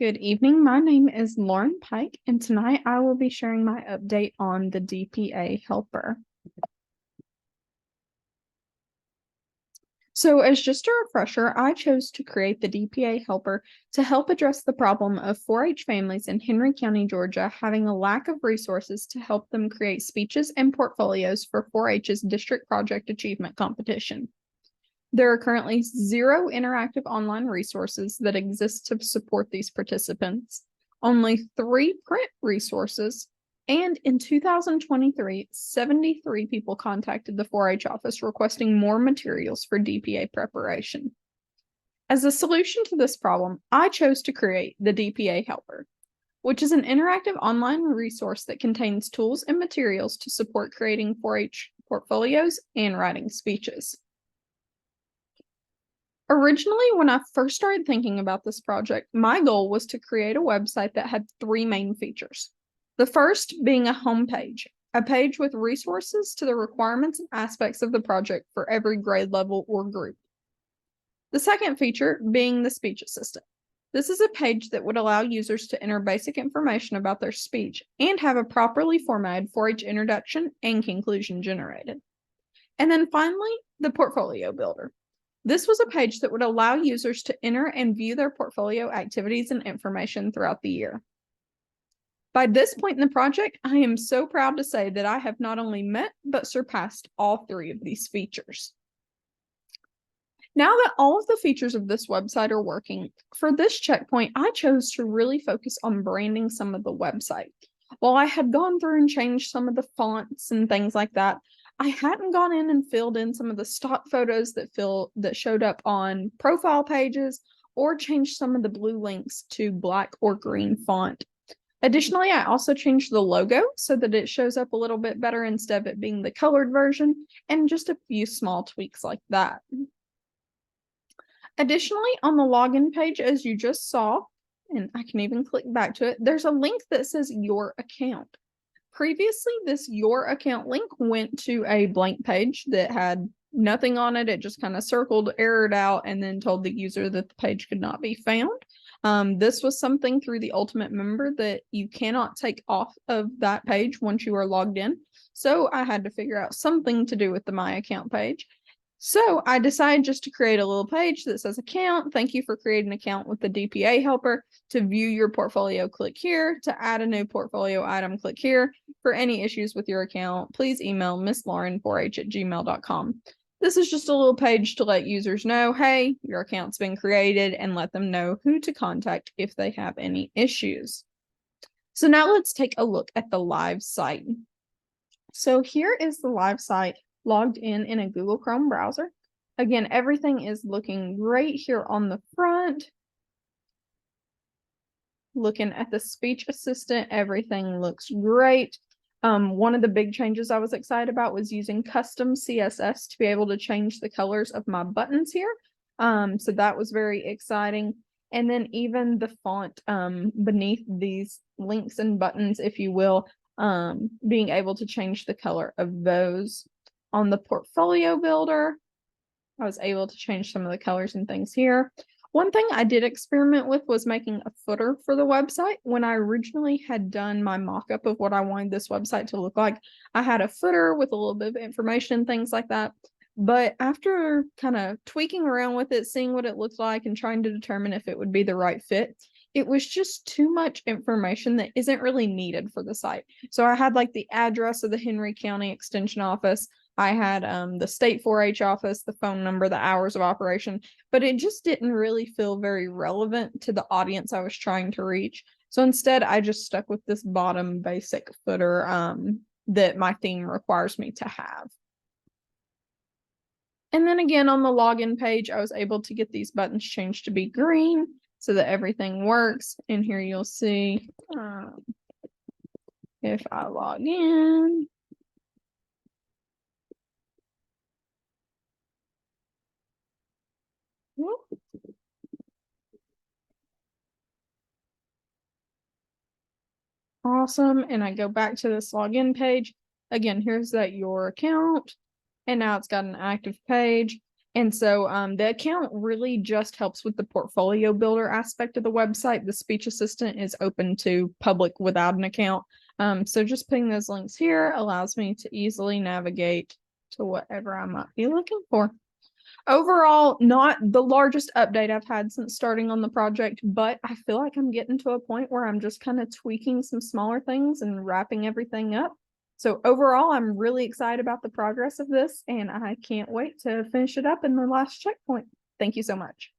Good evening. My name is Lauren Pike, and tonight I will be sharing my update on the DPA helper. So, as just a refresher, I chose to create the DPA helper to help address the problem of 4-H families in Henry County, Georgia, having a lack of resources to help them create speeches and portfolios for 4-H's District Project Achievement Competition. There are currently 0 interactive online resources that exist to support these participants, only 3 print resources, and in 2023, 73 people contacted the 4-H office requesting more materials for DPA preparation. As a solution to this problem, I chose to create the DPA Helper, which is an interactive online resource that contains tools and materials to support creating 4-H portfolios and writing speeches. Originally, when I first started thinking about this project, my goal was to create a website that had 3 main features. The first being a homepage, a page with resources to the requirements and aspects of the project for every grade level or group. The second feature being the speech assistant. This is a page that would allow users to enter basic information about their speech and have a properly formatted 4-H introduction and conclusion generated. And then finally, the portfolio builder. This was a page that would allow users to enter and view their portfolio activities and information throughout the year. By this point in the project, I am so proud to say that I have not only met but surpassed all 3 of these features. Now that all of the features of this website are working, for this checkpoint, I chose to really focus on branding some of the website. While I had gone through and changed some of the fonts and things like that, I hadn't gone in and filled in some of the stock photos that showed up on profile pages or changed some of the blue links to black or green font. Additionally, I also changed the logo so that it shows up a little bit better instead of it being the colored version, and just a few small tweaks like that. Additionally, on the login page, as you just saw, and I can even click back to it, there's a link that says Your Account. Previously, this Your Account link went to a blank page that had nothing on it. It just kind of circled, errored out, and then told the user that the page could not be found. This was something through the Ultimate Member that you cannot take off of that page once you are logged in. So I had to figure out something to do with the My Account page. So I decided just to create a little page that says account. Thank you for creating an account with the DPA helper. To view your portfolio, click here. To add a new portfolio item, click here. For any issues with your account, please email misslauren4h@gmail.com. This is just a little page to let users know, hey, your account's been created, and let them know who to contact if they have any issues. So now let's take a look at the live site. So here is the live site logged in a Google Chrome browser. Again, everything is looking great here on the front. Looking at the speech assistant, everything looks great. One of the big changes I was excited about was using custom CSS to be able to change the colors of my buttons here. So that was very exciting. And then even the font beneath these links and buttons, if you will, being able to change the color of those. On the portfolio builder, I was able to change some of the colors and things here. One thing I did experiment with was making a footer for the website. When I originally had done my mock-up of what I wanted this website to look like, I had a footer with a little bit of information and things like that. But after kind of tweaking around with it, seeing what it looked like and trying to determine if it would be the right fit, it was just too much information that isn't really needed for the site. So I had like the address of the Henry County Extension Office. I had the state 4-H office, the phone number, the hours of operation, but it just didn't really feel very relevant to the audience I was trying to reach. So instead, I just stuck with this bottom basic footer that my theme requires me to have. And then again, on the login page, I was able to get these buttons changed to be green so that everything works. And here you'll see if I log in. Awesome. And I go back to this login page. Again, here's that Your Account. And now it's got an active page. And so the account really just helps with the portfolio builder aspect of the website. The speech assistant is open to public without an account. So just putting those links here allows me to easily navigate to whatever I might be looking for. Overall, not the largest update I've had since starting on the project, but I feel like I'm getting to a point where I'm just kind of tweaking some smaller things and wrapping everything up. So overall, I'm really excited about the progress of this, and I can't wait to finish it up in the last checkpoint. Thank you so much.